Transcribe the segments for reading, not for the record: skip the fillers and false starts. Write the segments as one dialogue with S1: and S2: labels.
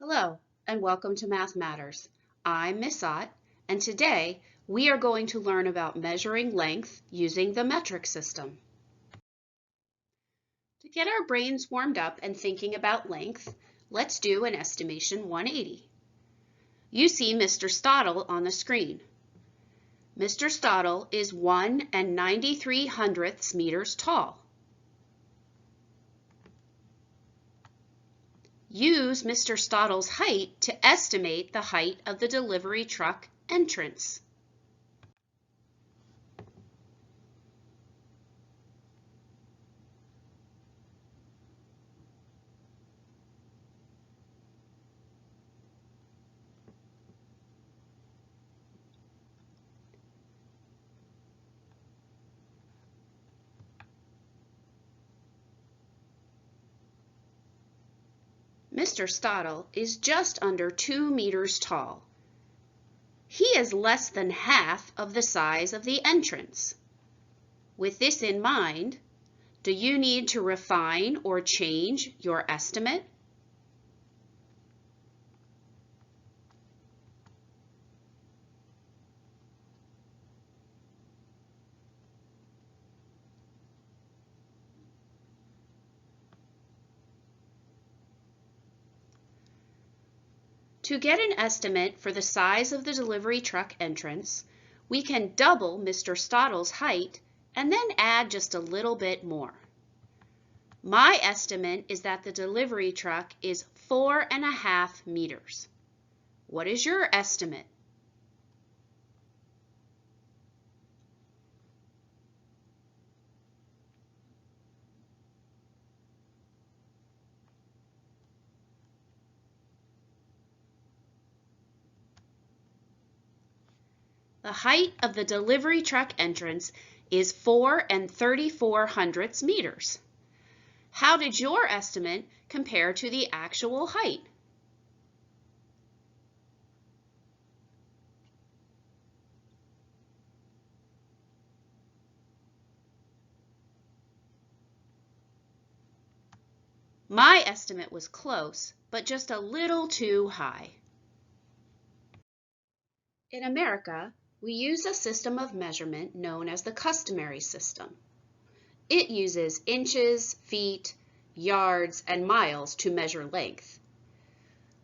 S1: Hello, and welcome to Math Matters. I'm Miss Ott, and today we are going to learn about measuring length using the metric system. To get our brains warmed up and thinking about length, let's do an estimation 180. You see Mr. Stottle on the screen. Mr. Stottle is 1 93/100 meters tall. Use Mr. Stottle's height to estimate the height of the delivery truck entrance. Mr. Stottle is just under 2 meters tall. He is less than half of the size of the entrance. With this in mind, do you need to refine or change your estimate? To get an estimate for the size of the delivery truck entrance, we can double Mr. Stottle's height and then add just a little bit more. My estimate is that the delivery truck is 4.5 meters. What is your estimate? The height of the delivery truck entrance is 4 34/100 meters. How did your estimate compare to the actual height? My estimate was close, but just a little too high. In America, we use a system of measurement known as the customary system. It uses inches, feet, yards, and miles to measure length.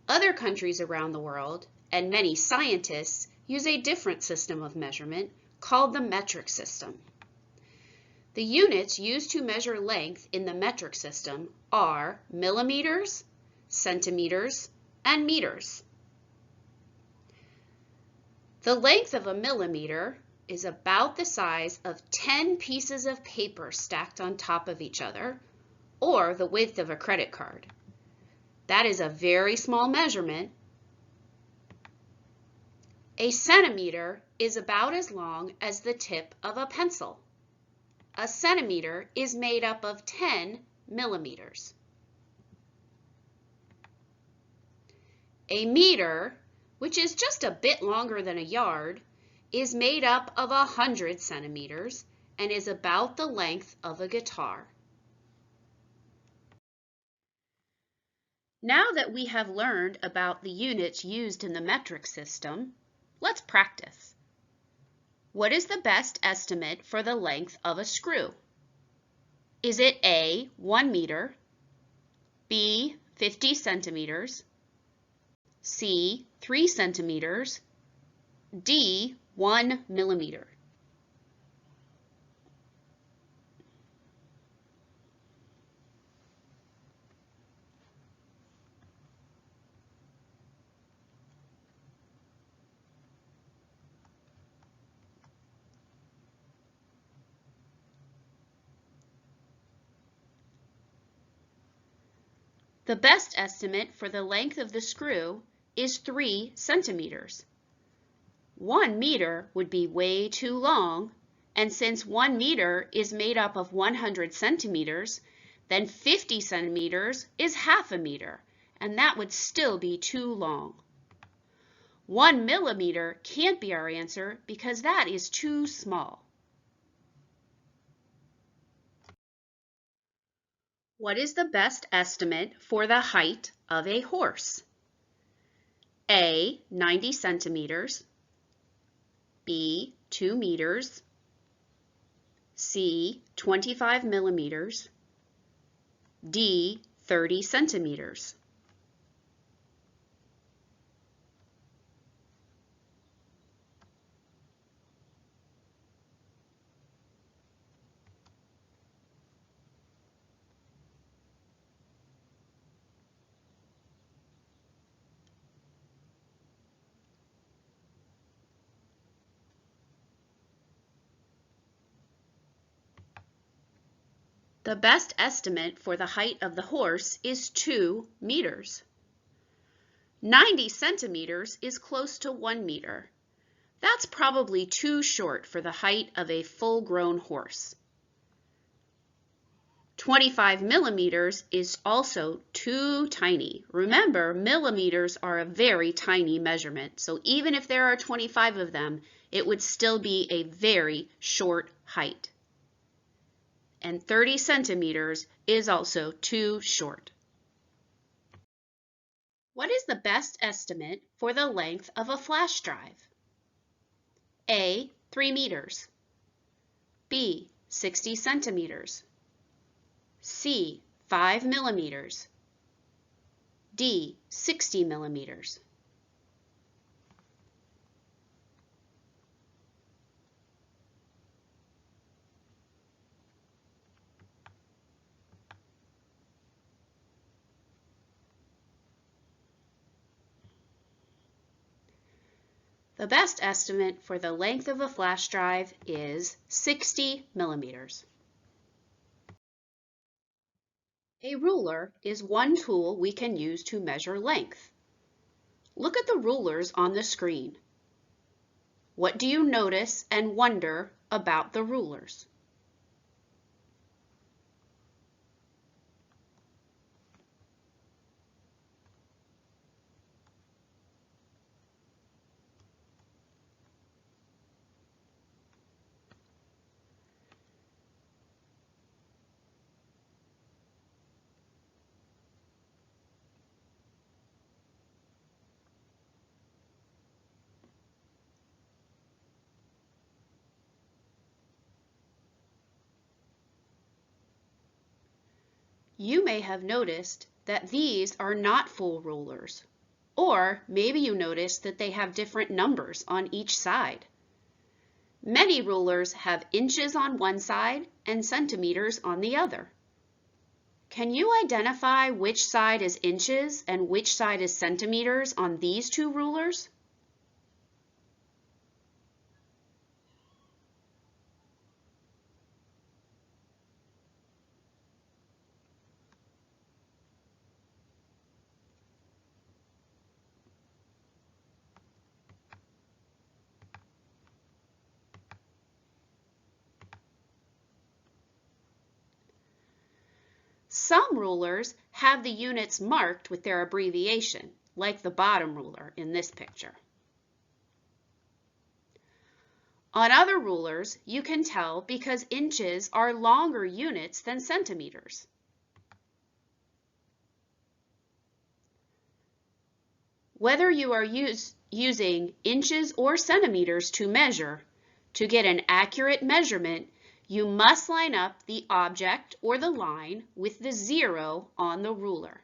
S1: Other countries around the world, and many scientists, use a different system of measurement called the metric system. The units used to measure length in the metric system are millimeters, centimeters, and meters. The length of a millimeter is about the size of 10 pieces of paper stacked on top of each other, or the width of a credit card. That is a very small measurement. A centimeter is about as long as the tip of a pencil. A centimeter is made up of 10 millimeters. A meter, which is just a bit longer than a yard, is made up of 100 centimeters and is about the length of a guitar. Now that we have learned about the units used in the metric system, let's practice. What is the best estimate for the length of a screw? Is it A, 1 meter, B, 50 centimeters, C, 3 centimeters, D, 1 millimeter? The best estimate for the length of the screw is 3 centimeters. 1 meter would be way too long, and since 1 meter is made up of 100 centimeters, then 50 centimeters is half a meter, and that would still be too long. 1 millimeter can't be our answer because that is too small. What is the best estimate for the height of a horse? A, 90 centimeters, B, 2 meters, C, 25 millimeters, D, 30 centimeters. The best estimate for the height of the horse is 2 meters. 90 centimeters is close to 1 meter. That's probably too short for the height of a full-grown horse. 25 millimeters is also too tiny. Remember, millimeters are a very tiny measurement, so even if there are 25 of them, it would still be a very short height. And 30 centimeters is also too short. What is the best estimate for the length of a flash drive? A, 3 meters. B, 60 centimeters. C, 5 millimeters. D, 60 millimeters. The best estimate for the length of a flash drive is 60 millimeters. A ruler is one tool we can use to measure length. Look at the rulers on the screen. What do you notice and wonder about the rulers? You may have noticed that these are not full rulers, or maybe you noticed that they have different numbers on each side. Many rulers have inches on one side and centimeters on the other. Can you identify which side is inches and which side is centimeters on these two rulers? Some rulers have the units marked with their abbreviation, like the bottom ruler in this picture. On other rulers, you can tell because inches are longer units than centimeters. Whether you are using inches or centimeters to measure, to get an accurate measurement, you must line up the object or the line with the 0 on the ruler.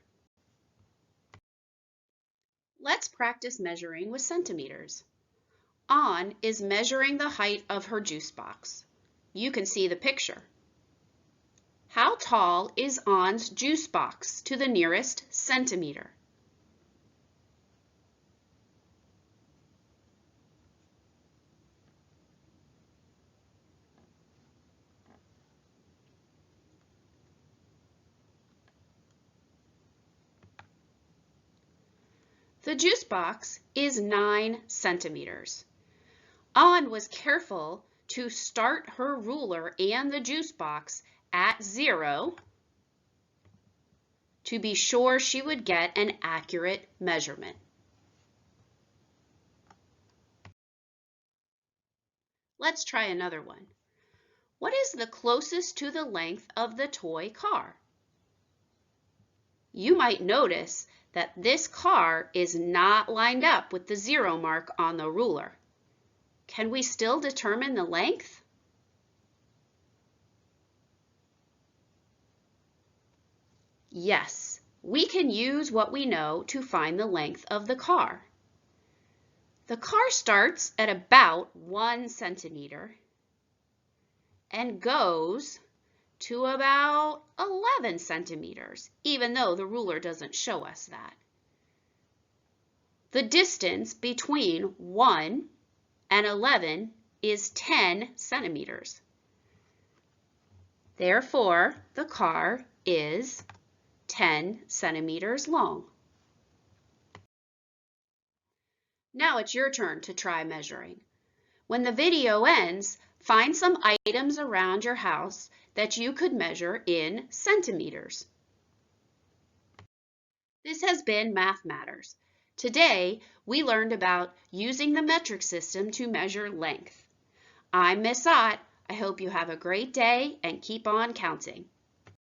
S1: Let's practice measuring with centimeters. An is measuring the height of her juice box. You can see the picture. How tall is An's juice box to the nearest centimeter? The juice box is 9 centimeters. An was careful to start her ruler and the juice box at 0 to be sure she would get an accurate measurement. Let's try another one. What is the closest to the length of the toy car? You might notice that this car is not lined up with the 0 mark on the ruler. Can we still determine the length? Yes, we can use what we know to find the length of the car. The car starts at about 1 centimeter and goes to about 11 centimeters, even though the ruler doesn't show us that. The distance between 1 and 11 is 10 centimeters. Therefore, the car is 10 centimeters long. Now it's your turn to try measuring. When the video ends, find some items around your house that you could measure in centimeters. This has been Math Matters. Today, we learned about using the metric system to measure length. I'm Miss Ott. I hope you have a great day and keep on counting.